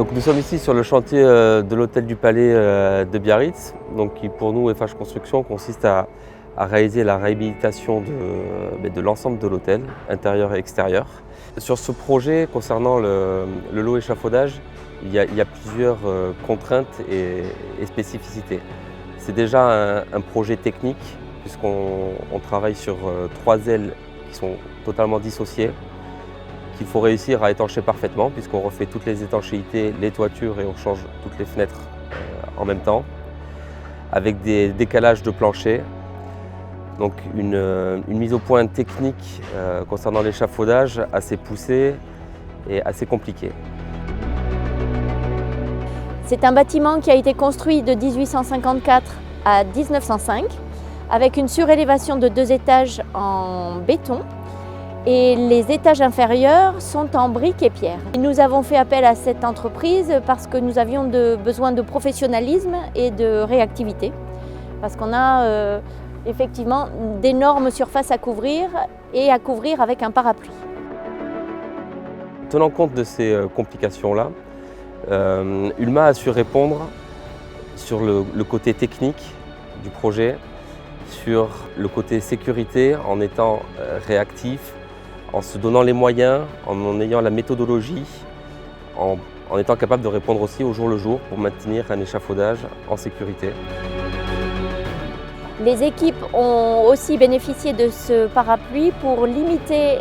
Donc nous sommes ici sur le chantier de l'hôtel du Palais de Biarritz, donc qui pour nous, FH Construction, consiste à réaliser la réhabilitation de l'ensemble de l'hôtel, intérieur et extérieur. Sur ce projet, concernant le lot échafaudage, il y a plusieurs contraintes et spécificités. C'est déjà un projet technique, puisqu'on travaille sur 3 ailes qui sont totalement dissociées, qu'il faut réussir à étancher parfaitement, puisqu'on refait toutes les étanchéités, les toitures et on change toutes les fenêtres en même temps, avec des décalages de plancher. Donc une mise au point technique concernant l'échafaudage assez poussée et assez compliquée. C'est un bâtiment qui a été construit de 1854 à 1905 avec une surélévation de 2 étages en béton et les étages inférieurs sont en briques et pierres. Nous avons fait appel à cette entreprise parce que nous avions besoin de professionnalisme et de réactivité, parce qu'on a effectivement d'énormes surfaces à couvrir et à couvrir avec un parapluie. Tenant compte de ces complications-là, Ulma a su répondre sur le côté technique du projet, sur le côté sécurité en étant réactif, en se donnant les moyens, en ayant la méthodologie, en étant capable de répondre aussi au jour le jour pour maintenir un échafaudage en sécurité. Les équipes ont aussi bénéficié de ce parapluie pour limiter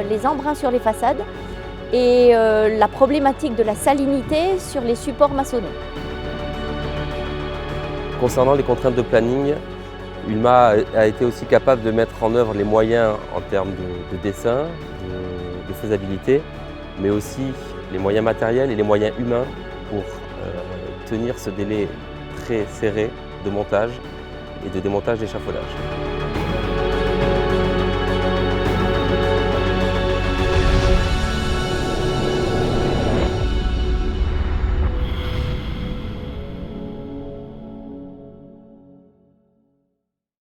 les embruns sur les façades et la problématique de la salinité sur les supports maçonnés. Concernant les contraintes de planning, Ulma a été aussi capable de mettre en œuvre les moyens en termes de dessin, de faisabilité, mais aussi les moyens matériels et les moyens humains pour tenir ce délai très serré de montage et de démontage d'échafaudage.